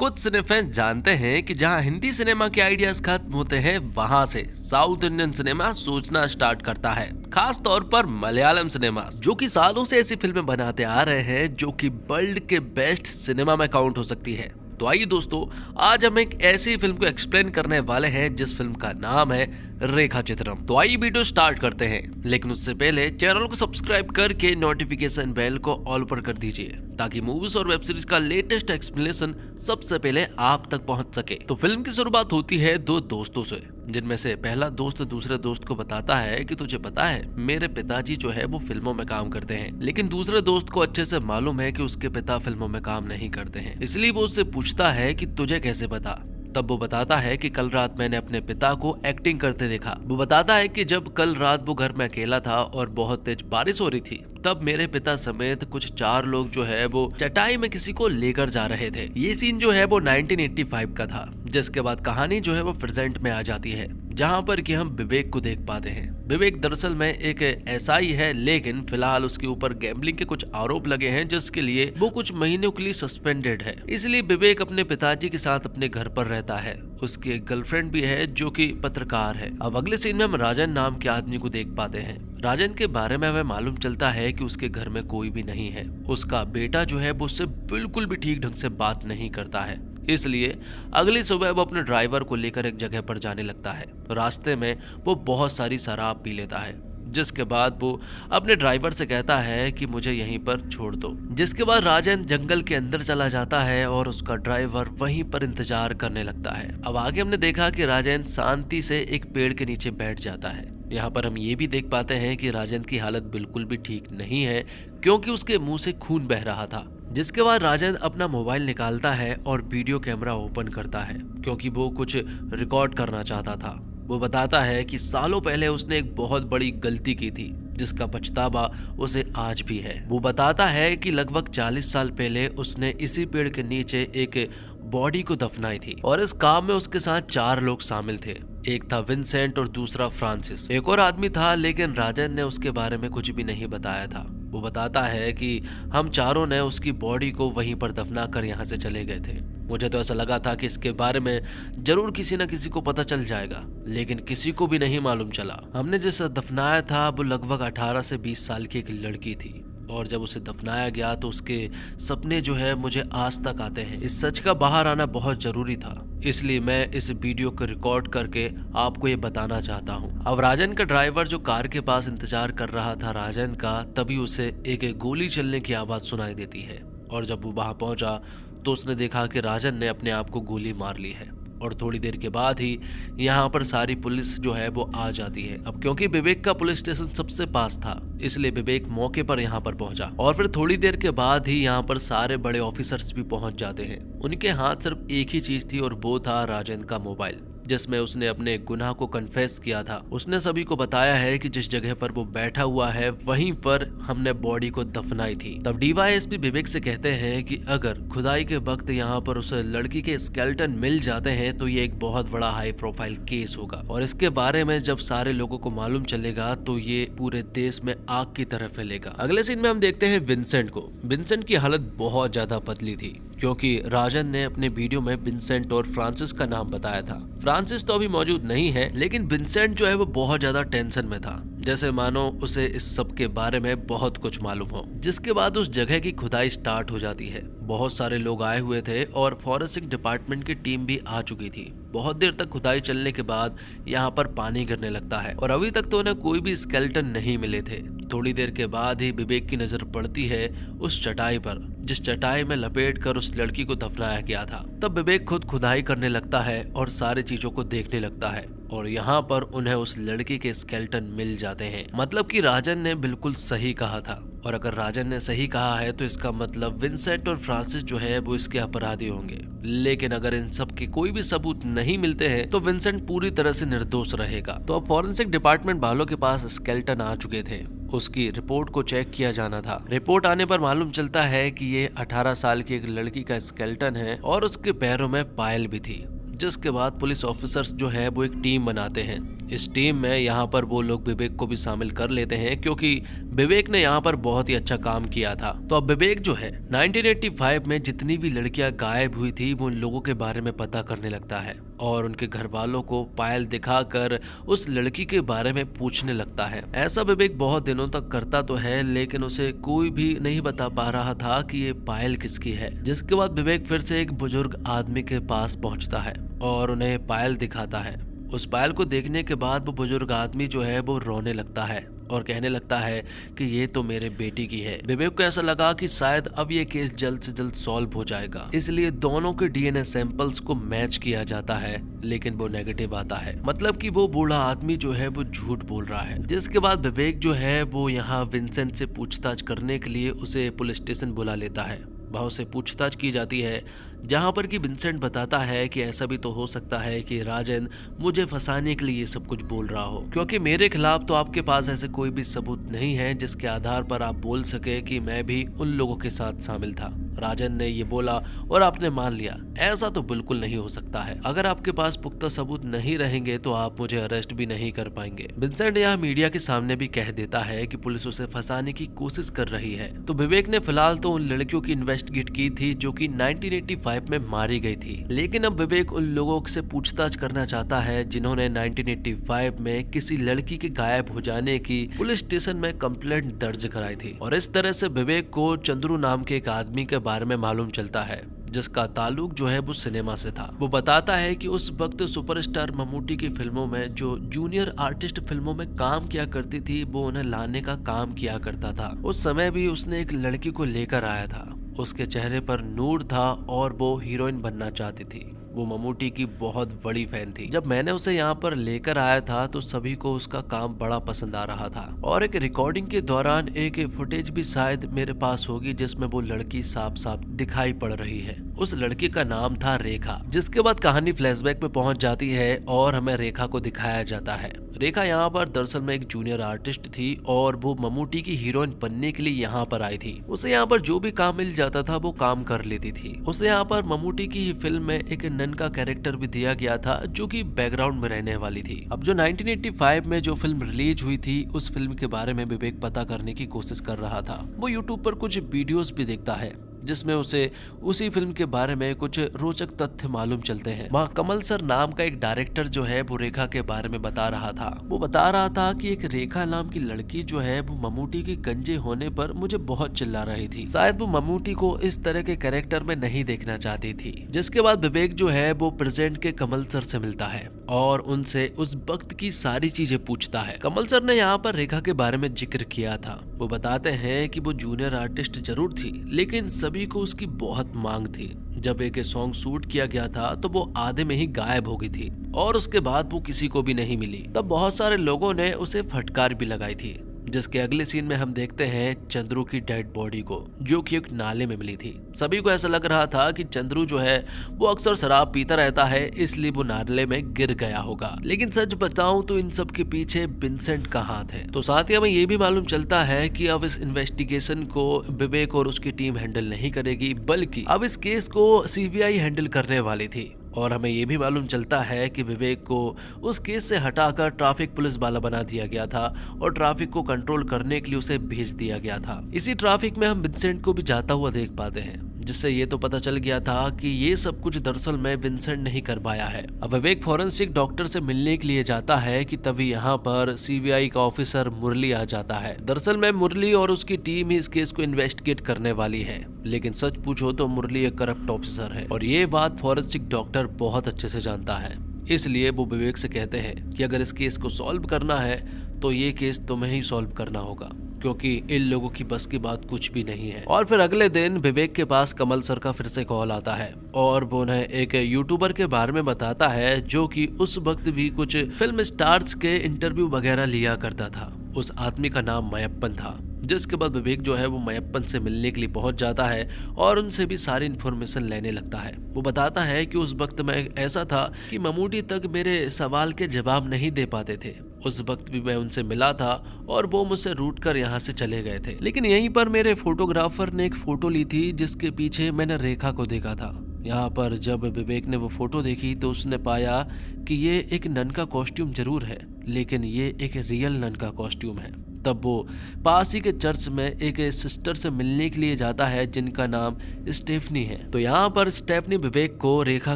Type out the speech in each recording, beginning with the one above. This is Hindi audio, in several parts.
कुछ सिने फैंस जानते हैं कि जहां हिंदी सिनेमा के आइडियाज खत्म होते हैं, वहां से साउथ इंडियन सिनेमा सोचना स्टार्ट करता है। खास तौर पर मलयालम सिनेमा, जो कि सालों से ऐसी फिल्में बनाते आ रहे हैं जो कि वर्ल्ड के बेस्ट सिनेमा में काउंट हो सकती है। तो आइए दोस्तों, आज हम एक ऐसी फिल्म को एक्सप्लेन करने वाले हैं जिस फिल्म का नाम है रेखा चित्रम। तो आइए वीडियो स्टार्ट करते हैं, लेकिन उससे पहले चैनल को सब्सक्राइब करके नोटिफिकेशन बेल को ऑल पर कर दीजिए ताकि मूवीज और वेब सीरीज का लेटेस्ट एक्सप्लेनेशन सबसे पहले आप तक पहुंच सके। तो फिल्म की शुरुआत होती है दो दोस्तों से, जिनमें से पहला दोस्त दूसरे दोस्त को बताता है कि तुझे पता है मेरे पिताजी जो है वो फिल्मों में काम करते हैं, लेकिन दूसरे दोस्त को अच्छे से मालूम है कि उसके पिता फिल्मों में काम नहीं करते हैं। इसलिए वो उससे पूछता है कि तुझे कैसे पता। तब वो बताता है कि कल रात मैंने अपने पिता को एक्टिंग करते देखा। वो बताता है कि जब कल रात वो घर में अकेला था और बहुत तेज बारिश हो रही थी, तब मेरे पिता समेत कुछ 4 लोग जो है वो चटाई में किसी को लेकर जा रहे थे। ये सीन जो है वो 1985 का था, जिसके बाद कहानी जो है वो प्रेजेंट में आ जाती है, जहाँ पर कि हम विवेक को देख पाते हैं। विवेक दरअसल में एक एसआई है, लेकिन फिलहाल उसके ऊपर गैम्बलिंग के कुछ आरोप लगे हैं, जिसके लिए वो कुछ महीनों के लिए सस्पेंडेड है। इसलिए विवेक अपने पिताजी के साथ अपने घर पर रहता है। उसकी एक गर्लफ्रेंड भी है जो कि पत्रकार है। अब अगले सीन में हम राजन नाम के आदमी को देख पाते हैं। राजन के बारे में हमें मालूम चलता है कि उसके घर में कोई भी नहीं है। उसका बेटा जो है वो उससे बिल्कुल भी ठीक ढंग से बात नहीं करता है। इसलिए अगली सुबह वो अपने ड्राइवर को लेकर एक जगह पर जाने लगता है। रास्ते में वो बहुत सारी शराब पी लेता है, जिसके बाद वो अपने ड्राइवर से कहता है कि मुझे यहीं पर छोड़ दो। जिसके बाद राजन जंगल के अंदर चला जाता है और उसका ड्राइवर वहीं पर इंतजार करने लगता है। अब आगे हमने देखा कि राजन शांति से एक पेड़ के नीचे बैठ जाता है। यहाँ पर हम ये भी देख पाते हैं कि राजन की हालत बिल्कुल भी ठीक नहीं है, क्योंकि उसके मुंह से खून बह रहा था। जिसके बाद राजन अपना मोबाइल निकालता है और वीडियो कैमरा ओपन करता है, क्योंकि वो कुछ रिकॉर्ड करना चाहता था। वो बताता है कि सालों पहले उसने एक बहुत बड़ी गलती की थी, जिसका पछतावा उसे आज भी है। वो बताता है कि लगभग 40 साल पहले उसने इसी पेड़ के नीचे एक बॉडी को दफनाई थी, और इस काम में उसके साथ 4 लोग शामिल थे। एक था विंसेंट और दूसरा फ्रांसिस। एक और आदमी था, लेकिन राजन ने उसके बारे में कुछ भी नहीं बताया था। वो बताता है कि हम चारों ने उसकी बॉडी को वहीं पर दफना कर यहाँ से चले गए थे। मुझे तो ऐसा लगा था कि इसके बारे में जरूर किसी न किसी को पता चल जाएगा, लेकिन किसी को भी नहीं मालूम चला। हमने जिसे दफनाया था वो लगभग 18 से 20 साल की एक लड़की थी, और जब उसे दफनाया गया तो उसके सपने जो है मुझे आज तक आते हैं। इस सच का बाहर आना बहुत जरूरी था, इसलिए मैं इस वीडियो को रिकॉर्ड करके आपको ये बताना चाहता हूँ। अब राजन का ड्राइवर जो कार के पास इंतजार कर रहा था राजन का, तभी उसे एक गोली चलने की आवाज सुनाई देती है, और जब वो वहां पहुंचा तो उसने देखा कि राजन ने अपने आप को गोली मार ली है। और थोड़ी देर के बाद ही यहाँ पर सारी पुलिस जो है वो आ जाती है। अब क्योंकि विवेक का पुलिस स्टेशन सबसे पास था, इसलिए विवेक मौके पर यहाँ पर पहुंचा, और फिर थोड़ी देर के बाद ही यहाँ पर सारे बड़े ऑफिसर्स भी पहुंच जाते हैं। उनके हाथ सिर्फ एक ही चीज थी, और वो था राजन का मोबाइल, जिसमें उसने अपने गुनाह को कन्फेस किया था। उसने सभी को बताया है कि जिस जगह पर वो बैठा हुआ है वहीं पर हमने बॉडी को दफनाई थी। तब डीवाईएसपी विवेक से कहते हैं कि अगर खुदाई के वक्त यहाँ पर उस लड़की के स्केलेटन मिल जाते हैं तो ये एक बहुत बड़ा हाई प्रोफाइल केस होगा, और इसके बारे में जब सारे लोगों को मालूम चलेगा तो ये पूरे देश में आग की तरह फैलेगा। अगले सीन में हम देखते हैं विंसेंट को। विंसेंट की हालत बहुत ज्यादा पतली थी, क्योंकि राजन ने अपने वीडियो में विंसेंट और फ्रांसिस का नाम बताया था। फ्रांसिस तो अभी मौजूद नहीं है, लेकिन विंसेंट जो है वो बहुत ज्यादा टेंशन में था, जैसे मानो उसे इस सब के बारे में बहुत कुछ मालूम हो। जिसके बाद उस जगह की खुदाई स्टार्ट हो जाती है। बहुत सारे लोग आए हुए थे और फॉरेंसिक डिपार्टमेंट की टीम भी आ चुकी थी। बहुत देर तक खुदाई चलने के बाद यहाँ पर पानी गिरने लगता है, और अभी तक तो उन्हें कोई भी स्केलेटन नहीं मिले थे। थोड़ी देर के बाद ही विवेक की नजर पड़ती है उस चटाई पर, जिस चटाई में लपेट कर उस लड़की को दफनाया गया था। तब विवेक खुद खुदाई करने लगता है और सारी चीजों को देखने लगता है, और यहाँ पर उन्हें उस लड़की के स्केलेटन मिल जाते हैं। मतलब कि राजन ने बिल्कुल सही कहा था, और अगर राजन ने सही कहा है तो इसका मतलब विंसेंट और फ्रांसिस जो है वो इसके अपराधी होंगे। लेकिन अगर इन सब के कोई भी सबूत नहीं मिलते हैं तो विंसेंट पूरी तरह से निर्दोष रहेगा। तो अब फॉरेंसिक डिपार्टमेंट वालों के पास स्केलेटन आ चुके थे। उसकी रिपोर्ट को चेक किया जाना था। रिपोर्ट आने पर मालूम चलता है कि ये 18 साल की एक लड़की का स्केलेटन है, और उसके पैरों में पायल भी थी। जिसके बाद पुलिस ऑफिसर्स जो है वो एक टीम बनाते हैं। इस टीम में यहाँ पर वो लोग विवेक को भी शामिल कर लेते हैं क्योंकि विवेक ने यहाँ पर बहुत ही अच्छा काम किया था। तो अब विवेक जो है 1985 में जितनी भी लड़कियां गायब हुई थी वो उन लोगों के बारे में पता करने लगता है और उनके घर वालों को पायल दिखाकर उस लड़की के बारे में पूछने लगता है। ऐसा विवेक बहुत दिनों तक करता तो है लेकिन उसे कोई भी नहीं बता पा रहा था कि ये पायल किसकी है। जिसके बाद विवेक फिर से एक बुजुर्ग आदमी के पास पहुंचता है और उन्हें पायल दिखाता है। उस पायल को देखने के बाद वो बुजुर्ग आदमी जो है वो रोने लगता है और कहने लगता है कि ये तो मेरे बेटी की है। विवेक को ऐसा लगा कि शायद अब ये केस जल्द से जल्द सॉल्व हो जाएगा, इसलिए दोनों के डीएनए सैंपल्स को मैच किया जाता है लेकिन वो नेगेटिव आता है। मतलब कि वो बूढ़ा आदमी जो है वो झूठ बोल रहा है। जिसके बाद विवेक जो है वो यहाँ विंसेंट से पूछताछ करने के लिए उसे पुलिस स्टेशन बुला लेता है। वहाँ से पूछताछ की जाती है जहाँ पर कि विंसेंट बताता है कि ऐसा भी तो हो सकता है कि राजन मुझे फंसाने के लिए ये सब कुछ बोल रहा हो, क्योंकि मेरे खिलाफ तो आपके पास ऐसे कोई भी सबूत नहीं है जिसके आधार पर आप बोल सके कि मैं भी उन लोगों के साथ शामिल था। राजन ने ये बोला और आपने मान लिया, ऐसा तो बिल्कुल नहीं हो सकता है। अगर आपके पास पुख्ता सबूत नहीं रहेंगे तो आप मुझे अरेस्ट भी नहीं कर पाएंगे। विंसेंट यहाँ मीडिया के सामने भी कह देता है कि पुलिस उसे फंसाने की कोशिश कर रही है। तो विवेक ने फिलहाल तो उन लड़कियों की इन्वेस्टिगेट की थी जो कि 1985 में मारी गई थी, लेकिन अब विवेक उन लोगों से पूछताछ करना चाहता है जिन्होंने 1985 में किसी लड़की के गायब हो जाने की पुलिस स्टेशन में कंप्लेंट दर्ज कराई थी। और इस तरह से विवेक को चंद्रू नाम के एक आदमी के बारे में मालूम चलता है जिसका ताल्लुक जो है वो सिनेमा से था। वो बताता है कि उस वक्त सुपरस्टार मम्मूटी की फिल्मों में जो जूनियर आर्टिस्ट फिल्मों में काम किया करती थी वो उन्हें लाने का काम किया करता था। उस समय भी उसने एक लड़की को लेकर आया था। उसके चेहरे पर नूर था और वो हीरोइन बनना चाहती थी। वो मम्मूटी की बहुत बड़ी फैन थी। जब मैंने उसे यहाँ पर लेकर आया था तो सभी को उसका काम बड़ा पसंद आ रहा था और एक रिकॉर्डिंग के दौरान एक फुटेज भी शायद मेरे पास होगी जिसमें वो लड़की साफ साफ दिखाई पड़ रही है। उस लड़की का नाम था रेखा। जिसके बाद कहानी फ्लैशबैक में पहुंच जाती है और हमें रेखा को दिखाया जाता है। रेखा यहाँ पर दरअसल में एक जूनियर आर्टिस्ट थी और वो मम्मूटी की हीरोइन बनने के लिए यहाँ पर आई थी। उसे यहाँ पर जो भी काम मिल जाता था वो काम कर लेती थी। उसे यहाँ पर मम्मूटी की फिल्म में एक नन का कैरेक्टर भी दिया गया था जो कि बैकग्राउंड में रहने वाली थी। अब जो 1985 में जो फिल्म रिलीज हुई थी उस फिल्म के बारे में विवेक पता करने की कोशिश कर रहा था। वो यूट्यूब पर कुछ वीडियोस भी देखता है जिसमें उसे उसी फिल्म के बारे में कुछ रोचक तथ्य मालूम चलते हैं। वहाँ कमल सर नाम का एक डायरेक्टर जो है वो रेखा के बारे में बता रहा था। वो बता रहा था कि एक रेखा नाम की लड़की जो है वो मम्मूटी के गंजे होने पर मुझे बहुत चिल्ला रही थी। शायद वो मम्मूटी को इस तरह के कैरेक्टर में नहीं देखना चाहती थी। जिसके बाद विवेक जो है वो प्रेजेंट के कमल सर से मिलता है और उनसे उस वक्त की सारी चीजें पूछता है। कमल सर ने यहाँ पर रेखा के बारे में जिक्र किया था। वो बताते हैं कि वो जूनियर आर्टिस्ट जरूर थी लेकिन सभी को उसकी बहुत मांग थी। जब एक सॉन्ग शूट किया गया था तो वो आधे में ही गायब हो गई थी और उसके बाद वो किसी को भी नहीं मिली। तब बहुत सारे लोगों ने उसे फटकार भी लगाई थी। जिसके अगले सीन में हम देखते हैं चंद्रू की डेड बॉडी को जो कि एक नाले में मिली थी। सभी को ऐसा लग रहा था कि चंद्रू जो है वो अक्सर शराब पीता रहता है इसलिए वो नाले में गिर गया होगा। लेकिन सच बताऊं तो इन सब के पीछे विंसेंट का हाथ है। तो साथ ही हमें ये भी मालूम चलता है कि अब इस इन्वेस्टिगेशन को विवेक और उसकी टीम हैंडल नहीं करेगी बल्कि अब इस केस को सीबीआई हैंडल करने वाली थी। और हमें ये भी मालूम चलता है कि विवेक को उस केस से हटाकर ट्रैफिक पुलिस वाला बना दिया गया था और ट्रैफिक को कंट्रोल करने के लिए उसे भेज दिया गया था। इसी ट्रैफिक में हम विंसेंट को भी जाता हुआ देख पाते हैं जिससे ये तो पता चल गया था कि ये सब कुछ दरअसल में विंसेंट नहीं कर पाया है। अब विवेक फॉरेंसिक डॉक्टर से मिलने के लिए जाता है कि तभी यहाँ पर सीबीआई का ऑफिसर मुरली आ जाता है। दरअसल में मुरली और उसकी टीम ही इस केस को इन्वेस्टिगेट करने वाली है, लेकिन सच पूछो तो मुरली एक करप्ट ऑफिसर है और ये बात फॉरेंसिक डॉक्टर बहुत अच्छे से जानता है। इसलिए वो विवेक से कहते हैं कि अगर इस केस को सॉल्व करना है तो ये केस तुम्हें ही सॉल्व करना होगा क्योंकि इन लोगों की बस की बात कुछ भी नहीं है। और फिर अगले दिन विवेक के पास कमल सर का फिर से कॉल आता है और वो उन्हें एक यूट्यूबर के बारे में बताता है जो कि उस वक्त भी कुछ फिल्म स्टार्स के इंटरव्यू वगैरह लिया करता था। उस आदमी का नाम मयप्पन था। जिसके बाद विवेक जो है वो मयप्पन से मिलने के लिए पहुंच जाता है और उनसे भी सारी इन्फॉर्मेशन लेने लगता है। वो बताता है कि उस वक्त में ऐसा था कि मम्मूटी तक मेरे सवाल के जवाब नहीं दे पाते थे। उस वक्त भी मैं उनसे मिला था और वो मुझसे रूट कर यहाँ से चले गए थे। लेकिन यहीं पर मेरे फोटोग्राफर ने एक फोटो ली थी जिसके पीछे मैंने रेखा को देखा था। यहाँ पर जब विवेक ने वो फोटो देखी तो उसने पाया कि ये एक नन का कॉस्ट्यूम जरूर है लेकिन ये एक रियल नन का कॉस्ट्यूम है। तब वो पास ही के चर्च में एक सिस्टर से मिलने के लिए जाता है जिनका नाम स्टेफनी है। तो यहाँ पर स्टेफनी विवेक को रेखा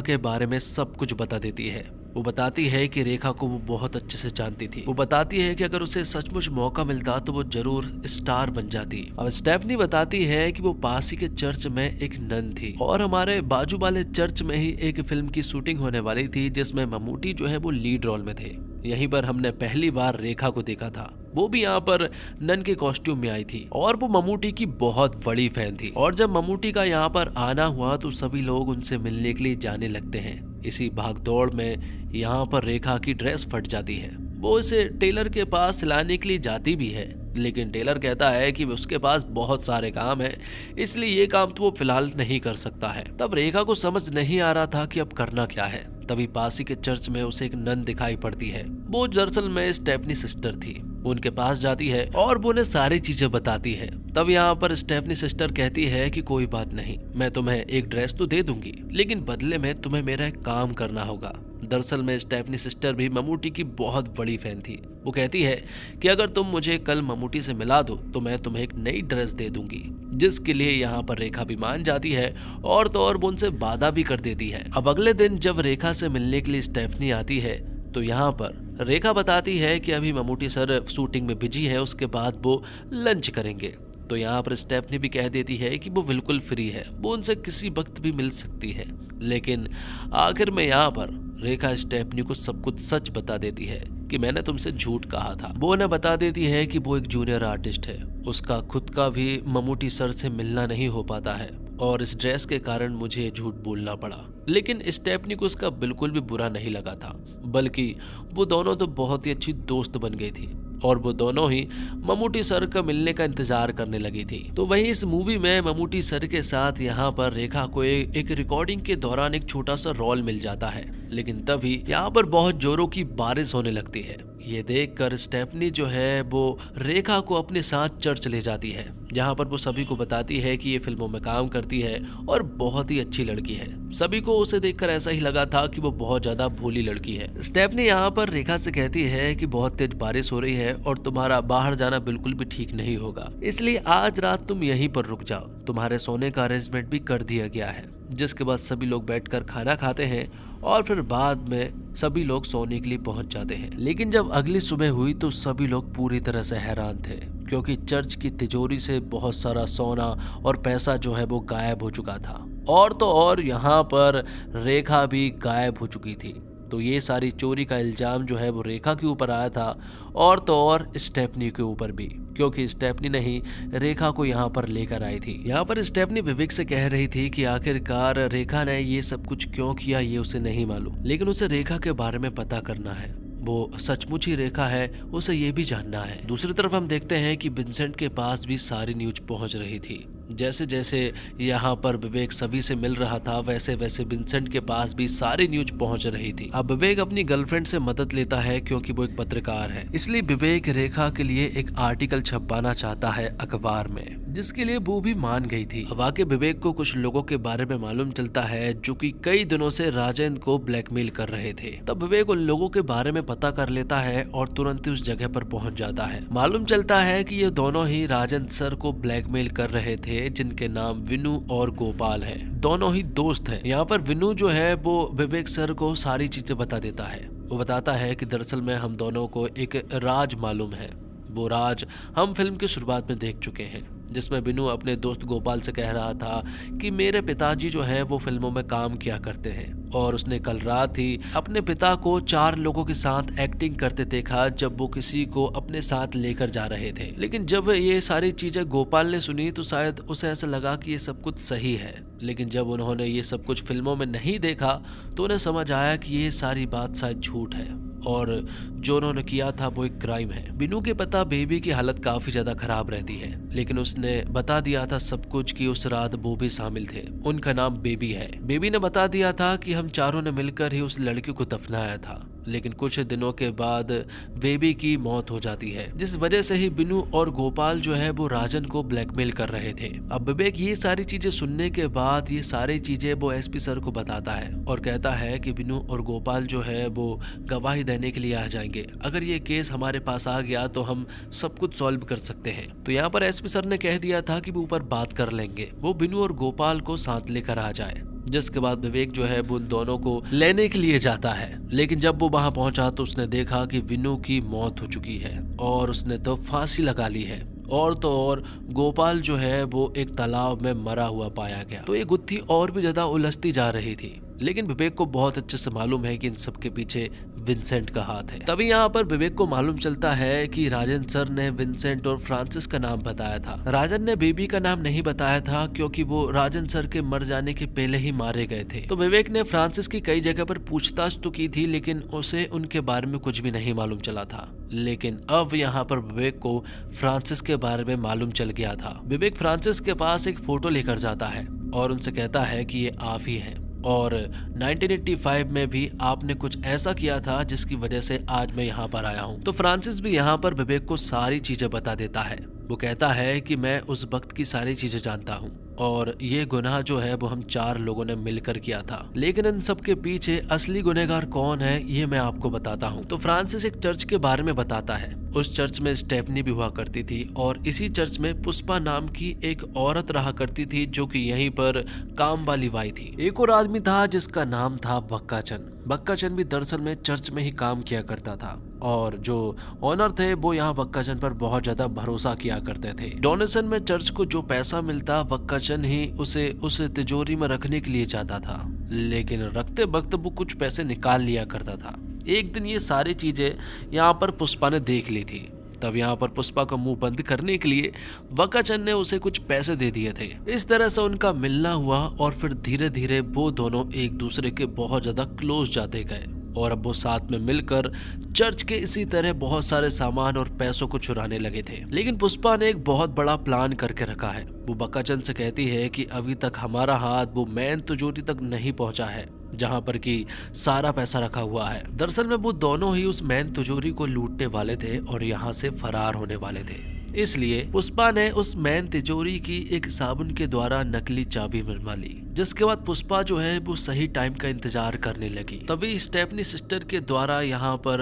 के बारे में सब कुछ बता देती है। वो बताती है कि रेखा को वो बहुत अच्छे से जानती थी। वो बताती है कि अगर उसे सचमुच मौका मिलता तो वो जरूर स्टार बन जाती। अब स्टेफनी बताती है कि वो पास ही के चर्च में एक नन थी और हमारे बाजू वाले चर्च में ही एक फिल्म की शूटिंग होने वाली थी जिसमें ममूटी जो है वो लीड रोल में थे। यहीं पर हमने पहली बार रेखा को देखा था। वो भी यहाँ पर नन के कॉस्ट्यूम में आई थी और वो ममूटी की बहुत बड़ी फैन थी। और जब ममूटी का यहाँ पर आना हुआ तो सभी लोग उनसे मिलने के लिए जाने लगते हैं। इसी भागदौड़ में यहाँ पर रेखा की ड्रेस फट जाती है। वो इसे टेलर के पास सिलाने के लिए जाती भी है, लेकिन टेलर कहता है कि उसके पास बहुत सारे काम है, इसलिए ये काम तो वो फिलहाल नहीं कर सकता है। तब रेखा को समझ नहीं आ रहा था कि अब करना क्या है। तभी पास ही के चर्च में उसे एक नन दिखाई पड़ती है। वो दरअसल में स्टेफनी सिस्टर थी। वो उनके पास जाती है और वो उन्हें सारी चीजें बताती है। तब यहाँ पर स्टेफनी सिस्टर कहती है कि कोई बात नहीं, मैं तुम्हें एक ड्रेस तो दे दूंगी, लेकिन बदले में तुम्हें मेरा एक काम करना होगा। दरअसल में स्टेफनी सिस्टर भी ममूटी की बहुत बड़ी फैन थी। वो कहती है कि अगर तुम मुझे कल ममूटी से मिला दो तो मैं तुम्हें एक नई ड्रेस दे दूंगी, जिसके लिए यहाँ पर रेखा भी मान जाती है और तो और वो उनसे वादा भी कर देती है। अब अगले दिन जब रेखा से मिलने के लिए स्टेफनी आती है तो यहाँ पर रेखा बताती है कि अभी ममूटी सर शूटिंग में बिजी है, उसके बाद वो लंच करेंगे। तो यहाँ पर स्टेफनी भी कह देती है कि वो बिल्कुल फ्री है, वो उनसे किसी वक्त भी मिल सकती है। लेकिन आखिर में यहाँ पर रेखा स्टेफनी को सब कुछ सच बता देती है कि मैंने तुमसे झूठ कहा था। वो उन्हें बता देती है कि वो एक जूनियर आर्टिस्ट है, उसका खुद का भी ममूटी सर से मिलना नहीं हो पाता है और इस ड्रेस के कारण मुझे झूठ बोलना पड़ा। लेकिन स्टेफनी को उसका बिल्कुल भी बुरा नहीं लगा था, बल्कि वो दोनों तो बहुत ही अच्छी दोस्त बन गई थी और वो दोनों ही ममूटी सर का मिलने का इंतजार करने लगी थी। तो वहीं इस मूवी में ममूटी सर के साथ यहाँ पर रेखा को एक रिकॉर्डिंग के दौरान एक छोटा सा रोल मिल जाता है, लेकिन तभी यहाँ पर बहुत जोरों की बारिश होने लगती है। ये देखकर स्टेफनी जो है वो रेखा को अपने साथ चर्च ले जाती है, जहाँ पर वो सभी को बताती है कि ये फिल्मों में काम करती है और बहुत ही अच्छी लड़की है। सभी को उसे देखकर ऐसा ही लगा था कि वो बहुत ज्यादा भोली लड़की है। स्टेफनी यहाँ पर रेखा से कहती है कि बहुत तेज बारिश हो रही है और तुम्हारा बाहर जाना बिल्कुल भी ठीक नहीं होगा, इसलिए आज रात तुम यहीं पर रुक जाओ, तुम्हारे सोने का अरेंजमेंट भी कर दिया गया है। जिसके बाद सभी लोग बैठकर खाना खाते हैं और फिर बाद में सभी लोग सोने के लिए पहुंच जाते हैं। लेकिन जब अगली सुबह हुई तो सभी लोग पूरी तरह से हैरान थे, क्योंकि चर्च की तिजोरी से बहुत सारा सोना और पैसा जो है वो गायब हो चुका था और तो और यहाँ पर रेखा भी गायब हो चुकी थी। तो ये सारी चोरी का इल्जाम जो है वो रेखा के ऊपर आया था और तो और स्टेफनी के ऊपर भी, क्योंकि स्टेफनी ने ही रेखा को यहाँ पर लेकर आई थी। यहाँ पर स्टेफनी विवेक से कह रही थी कि आखिरकार रेखा ने ये सब कुछ क्यों किया ये उसे नहीं मालूम, लेकिन उसे रेखा के बारे में पता करना है। वो सचमुच ही रेखा है, उसे ये भी जानना है। दूसरी तरफ हम देखते हैं कि विंसेंट के पास भी सारी न्यूज पहुंच रही थी। जैसे जैसे यहाँ पर विवेक सभी से मिल रहा था वैसे वैसे विंसेंट के पास भी सारी न्यूज पहुंच रही थी। अब विवेक अपनी गर्लफ्रेंड से मदद लेता है क्योंकि वो एक पत्रकार है, इसलिए विवेक रेखा के लिए एक आर्टिकल छपवाना चाहता है अखबार में, जिसके लिए वो भी मान गई थी। अब आके विवेक को कुछ लोगों के बारे में मालूम चलता है जो कि कई दिनों से राजेंद्र को ब्लैकमेल कर रहे थे। तब विवेक उन लोगों के बारे में पता कर लेता है और तुरंत ही उस जगह पर पहुंच जाता है। मालूम चलता है कि ये दोनों ही राजेंद्र सर को ब्लैकमेल कर रहे थे, जिनके नाम विनू और गोपाल हैं। दोनों ही दोस्त हैं। यहाँ पर विनू जो है वो विवेक सर को सारी चीजें बता देता है। वो बताता है कि दरअसल में हम दोनों को एक राज मालूम है। वो राज हम फिल्म की शुरुआत में देख चुके हैं, जिसमें विनू अपने दोस्त गोपाल से कह रहा था कि मेरे पिताजी जो है वो फिल्मों में काम किया करते हैं और उसने कल रात ही अपने पिता को 4 लोगों के साथ एक्टिंग करते देखा जब वो किसी को अपने साथ लेकर जा रहे थे। लेकिन जब ये सारी चीजें गोपाल ने सुनी तो शायद उसे ऐसा लगा कि ये सब कुछ सही है, लेकिन जब उन्होंने ये सब कुछ फिल्मों में नहीं देखा तो उन्हें समझ आया कि ये सारी बात शायद झूठ है और जो उन्होंने किया था वो एक क्राइम है। विनू के पता बेबी की हालत काफी ज्यादा खराब रहती है, लेकिन उसने बता दिया था सब कुछ कि उस रात वो भी शामिल थे। उनका नाम बेबी है। बेबी ने बता दिया था कि हम चारों ने मिलकर ही उस लड़की को दफनाया था, लेकिन कुछ दिनों के बाद बेबी की मौत हो जाती है, जिस वजह से ही बिनू और गोपाल जो है वो राजन को ब्लैकमेल कर रहे थे। अब विवेक ये सारी चीजें सुनने के बाद ये सारी चीजें वो एसपी सर को बताता है और कहता है कि बिनू और गोपाल जो है वो गवाही देने के लिए आ जाएंगे। अगर ये केस हमारे पास आ गया तो हम सब कुछ सॉल्व कर सकते हैं। तो यहाँ पर एसपी सर ने कह दिया था कि वो ऊपर बात कर लेंगे, वो बिनू और गोपाल को साथ लेकर आ जाए। जिसके बाद विवेक जो है वो उन दोनों को लेने के लिए जाता है, लेकिन जब वो वहां पहुंचा तो उसने देखा कि विनू की मौत हो चुकी है और उसने तो फांसी लगा ली है। और तो और गोपाल जो है वो एक तालाब में मरा हुआ पाया गया। तो ये गुत्थी और भी ज्यादा उलझती जा रही थी, लेकिन विवेक को बहुत अच्छे से मालूम है कि इन सब के पीछे विंसेंट का हाथ है। तभी यहाँ पर विवेक को मालूम चलता है कि राजन सर ने विंसेंट और फ्रांसिस का नाम बताया था। राजन ने बेबी का नाम नहीं बताया था क्योंकि वो राजन सर के मर जाने के पहले ही मारे गए थे। तो विवेक ने फ्रांसिस की कई जगह पर पूछताछ तो की थी, लेकिन उसे उनके बारे में कुछ भी नहीं मालूम चला था। लेकिन अब यहाँ पर विवेक को फ्रांसिस के बारे में मालूम चल गया था। विवेक फ्रांसिस के पास एक फोटो लेकर जाता है और उनसे कहता है कि ये आप ही हैं और 1985 में भी आपने कुछ ऐसा किया था जिसकी वजह से आज मैं यहाँ पर आया हूँ। तो फ्रांसिस भी यहाँ पर विवेक को सारी चीजें बता देता है। वो कहता है कि मैं उस वक्त की सारी चीजें जानता हूँ और ये गुनाह जो है वो हम 4 लोगों ने मिलकर किया था, लेकिन इन सब के पीछे असली गुनहगार कौन है ये मैं आपको बताता हूँ। तो फ्रांसिस एक चर्च के बारे में बताता है। उस चर्च में स्टेफनी भी हुआ करती थी और इसी चर्च में पुष्पा नाम की एक औरत रहा करती थी जो कि यहीं पर काम वाली बाई थी। एक और आदमी था जिसका नाम था बक्काचंद। बक्काचंद भी दरअसल में चर्च में ही काम किया करता था और जो ऑनर थे वो यहाँ बक्काचंद पर बहुत ज्यादा भरोसा किया करते थे। डोनेशन में चर्च को जो पैसा मिलता बक्काचंद ही उसे उस तिजोरी में रखने के लिए चाहता था, लेकिन रखते वक्त वो कुछ पैसे निकाल लिया करता था। एक दिन ये सारी चीजें यहाँ पर पुष्पा ने देख ली थी। तब यहाँ पर पुष्पा का मुंह बंद करने के लिए बक्काचंद ने उसे कुछ पैसे दे दिए थे। इस तरह से उनका मिलना हुआ और फिर धीरे धीरे वो दोनों एक दूसरे के बहुत ज्यादा क्लोज जाते गए और अब वो साथ में मिलकर चर्च के इसी तरह बहुत सारे सामान और पैसों को चुराने लगे थे। लेकिन पुष्पा ने एक बहुत बड़ा प्लान करके रखा है। वो बक्काचंद से कहती है कि अभी तक हमारा हाथ वो मैन तिजोरी तक नहीं पहुंचा है जहां पर कि सारा पैसा रखा हुआ है। दरअसल में वो दोनों ही उस मैन तिजोरी को लूटने वाले थे और यहाँ से फरार होने वाले थे। इसलिए पुष्पा ने उस मैन तिजोरी की एक साबुन के द्वारा नकली चाबी बनवा ली, जिसके बाद पुष्पा जो है वो सही टाइम का इंतजार करने लगी। तभी स्टेफनी सिस्टर के द्वारा यहाँ पर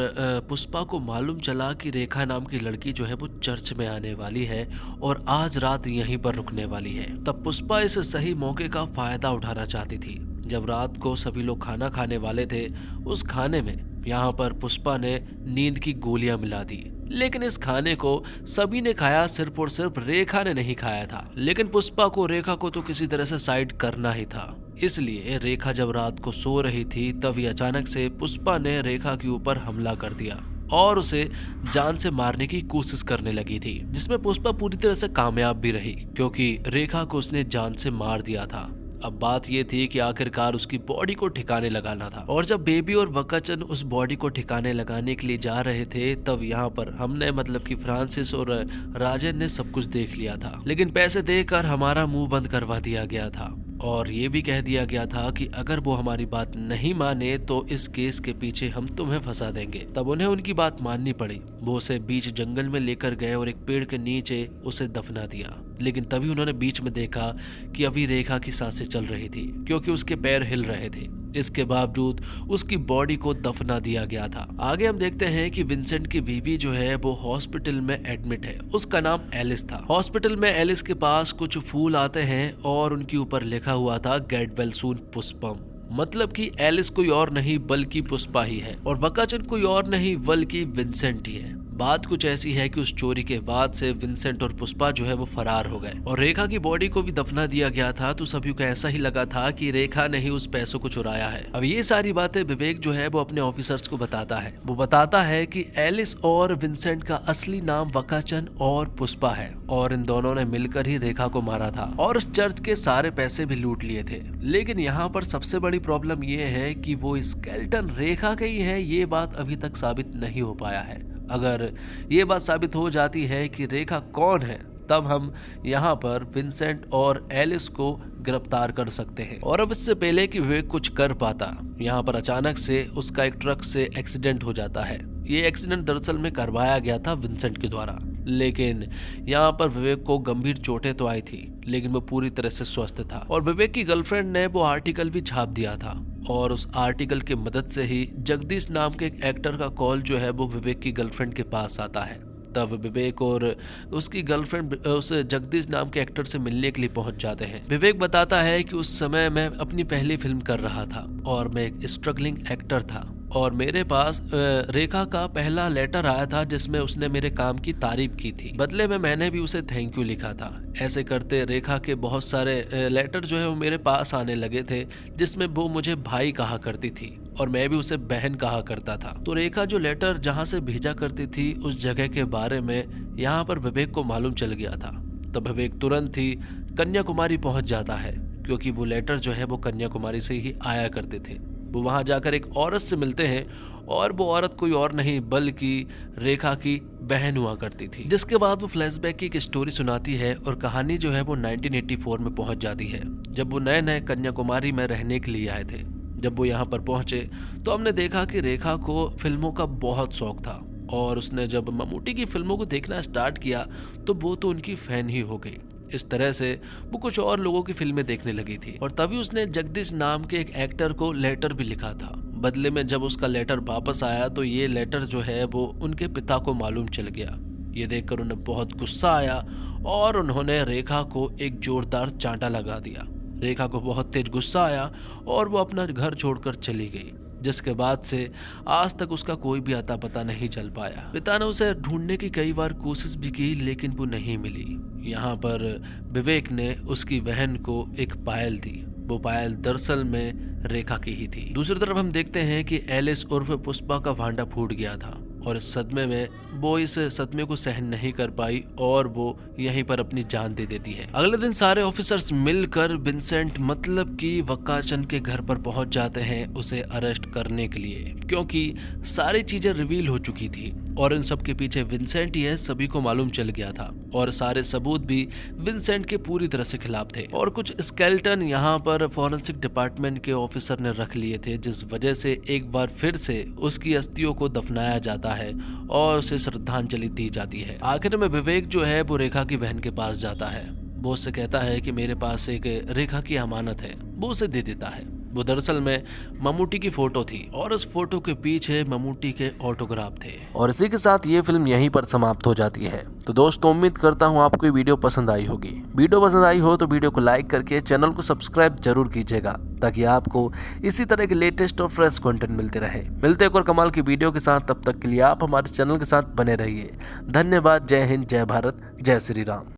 पुष्पा को मालूम चला कि रेखा नाम की लड़की जो है वो चर्च में आने वाली है और आज रात यहीं पर रुकने वाली है। तब पुष्पा इस सही मौके का फायदा उठाना चाहती थी। जब रात को सभी लोग खाना खाने वाले थे, उस खाने में यहाँ पर पुष्पा ने नींद की गोलियां मिला दी, लेकिन इस खाने को सभी ने खाया, सिर्फ और सिर्फ रेखा ने नहीं खाया था। लेकिन पुष्पा को रेखा को तो किसी तरह से साइड करना ही था। इसलिए रेखा जब रात को सो रही थी तभी अचानक से पुष्पा ने रेखा के ऊपर हमला कर दिया और उसे जान से मारने की कोशिश करने लगी थी, जिसमें पुष्पा पूरी तरह से कामयाब भी रही क्योंकि रेखा को उसने जान से मार दिया था। अब बात ये थी कि आखिरकार उसकी बॉडी को ठिकाने लगाना था और जब बेबी और बक्काचंद उस बॉडी को ठिकाने लगाने के लिए जा रहे थे तब यहाँ पर हमने मतलब कि फ्रांसिस और राजन ने सब कुछ देख लिया था, लेकिन पैसे देकर हमारा मुंह बंद करवा दिया गया था और ये भी कह दिया गया था कि अगर वो हमारी बात नहीं माने तो इस केस के पीछे हम तुम्हें फंसा देंगे। तब उन्हें उनकी बात माननी पड़ी। वो उसे बीच जंगल में लेकर गए और एक पेड़ के नीचे उसे दफना दिया। लेकिन तभी उन्होंने बीच में देखा कि अभी रेखा की सांसें चल रही थी क्योंकि उसके पैर हिल रहे थे। इसके बावजूद उसकी बॉडी को दफना दिया गया था। आगे हम देखते हैं कि विंसेंट की बीवी जो है वो हॉस्पिटल में एडमिट है। उसका नाम एलिस था। हॉस्पिटल में एलिस के पास कुछ फूल आते हैं और उनके ऊपर लिखा हुआ था गेट वेल सून पुष्पम, मतलब कि एलिस कोई और नहीं बल्कि पुष्पा ही है और बक्काचंद कोई और नहीं बल्कि विंसेंट ही है। बात कुछ ऐसी है कि उस चोरी के बाद से विंसेंट और पुष्पा जो है वो फरार हो गए और रेखा की बॉडी को भी दफना दिया गया था। तो सभी को ऐसा ही लगा था कि रेखा ने ही उस पैसों को चुराया है। अब ये सारी बातें विवेक जो है वो अपने ऑफिसर्स को बताता है। वो बताता है कि एलिस और विंसेंट का असली नाम बक्काचंद और पुष्पा है और इन दोनों ने मिलकर ही रेखा को मारा था और उस चर्च के सारे पैसे भी लूट लिए थे। लेकिन यहाँ पर सबसे बड़ी प्रॉब्लम ये है कि वो स्केलेटन रेखा का ही है, ये बात अभी तक साबित नहीं हो पाया है। अगर ये बात साबित हो जाती है कि रेखा कौन है तब हम यहाँ पर विंसेंट और एलिस को गिरफ्तार कर सकते हैं। और अब इससे पहले कि विवेक कुछ कर पाता, यहाँ पर अचानक से उसका एक ट्रक से एक्सीडेंट हो जाता है। ये एक्सीडेंट दरअसल में करवाया गया था विंसेंट के द्वारा, लेकिन यहाँ पर विवेक को गंभीर चोटें तो आई थी, लेकिन वो पूरी तरह से स्वस्थ था। और विवेक की गर्लफ्रेंड ने वो आर्टिकल भी छाप दिया था, और उस आर्टिकल की मदद से ही जगदीश नाम के एक एक्टर का कॉल जो है वो विवेक की गर्लफ्रेंड के पास आता है। तब विवेक और उसकी गर्लफ्रेंड उस जगदीश नाम के एक्टर से मिलने के लिए पहुंच जाते हैं। विवेक बताता है कि उस समय मैं अपनी पहली फिल्म कर रहा था और मैं एक स्ट्रगलिंग एक्टर था, और मेरे पास रेखा का पहला लेटर आया था जिसमें उसने मेरे काम की तारीफ की थी। बदले में मैंने भी उसे थैंक यू लिखा था। ऐसे करते रेखा के बहुत सारे लेटर जो है वो मेरे पास आने लगे थे, जिसमें वो मुझे भाई कहा करती थी और मैं भी उसे बहन कहा करता था। तो रेखा जो लेटर जहाँ से भेजा करती थी उस जगह के बारे में यहाँ पर विवेक को मालूम चल गया था। तब विवेक तुरंत ही कन्याकुमारी पहुंच जाता है, क्योंकि वो लेटर जो है वो कन्याकुमारी से ही आया करते थे। वो वहां जाकर एक औरत से मिलते हैं, और वो औरत कोई और नहीं बल्कि रेखा की बहन हुआ करती थी। जिसके बाद वो फ्लैशबैक की एक स्टोरी सुनाती है, और कहानी जो है वो 1984 में पहुंच जाती है, जब वो नए नए कन्याकुमारी में रहने के लिए आए थे। जब वो यहाँ पर पहुंचे तो हमने देखा कि रेखा को फिल्मों का बहुत शौक था, और उसने जब मम्मूटी की फिल्मों को देखना स्टार्ट किया तो वो तो उनकी फैन ही हो गई। इस तरह से वो कुछ और लोगों की फिल्में देखने लगी थी, और तभी उसने जगदीश नाम के एक एक्टर को लेटर भी लिखा था। बदले में जब उसका लेटर वापस आया तो ये लेटर जो है वो उनके पिता को मालूम चल गया। ये देखकर उन्हें बहुत गुस्सा आया और उन्होंने रेखा को एक जोरदार चांटा लगा दिया। रेखा को बहुत तेज गुस्सा आया और वो अपना घर छोड़कर चली गई, जिसके बाद से आज तक उसका कोई भी अता पता नहीं चल पाया। पिता ने उसे ढूंढने की कई बार कोशिश भी की, लेकिन वो नहीं मिली। यहाँ पर विवेक ने उसकी बहन को एक पायल दी। वो पायल दरअसल में रेखा की ही थी। दूसरी तरफ हम देखते हैं कि एलिस उर्फ पुष्पा का भांडा फूट गया था, और इस सदमे में वो इस सदमे को सहन नहीं कर पाई और वो यहीं पर अपनी जान दे देती है। अगले दिन सारे ऑफिसर्स मिलकर विंसेंट मतलब कि वक्काचंद के घर पर पहुंच जाते हैं उसे अरेस्ट करने के लिए, क्योंकि सारी चीजें रिवील हो चुकी थी और इन सब के पीछे विंसेंट ही है, सभी को मालूम चल गया था। और सारे सबूत भी विंसेंट के पूरी तरह से खिलाफ थे, और कुछ स्केलेटन यहाँ पर फॉरेंसिक डिपार्टमेंट के ऑफिसर ने रख लिए थे, जिस वजह से एक बार फिर से उसकी अस्थियों को दफनाया जाता है और उसे श्रद्धांजलि दी जाती है। आखिर में विवेक जो है वो रेखा की बहन के पास जाता है। वो उससे कहता है कि मेरे पास एक रेखा की अमानत है, वो उसे दे देता है। वो दरअसल में मम्मूटी की फोटो थी, और उस फोटो के पीछे मम्मूटी के ऑटोग्राफ थे। और इसी के साथ ये फिल्म यहीं पर समाप्त हो जाती है। तो दोस्तों, उम्मीद करता हूँ आपको ये वीडियो पसंद आई होगी। वीडियो पसंद आई हो तो वीडियो को लाइक करके चैनल को सब्सक्राइब जरूर कीजिएगा, ताकि आपको इसी तरह के लेटेस्ट और फ्रेश कंटेंट मिलते रहे। मिलते एक और कमाल की वीडियो के साथ, तब तक के लिए आप हमारे चैनल के साथ बने रहिए। धन्यवाद। जय हिंद, जय भारत, जय श्री राम।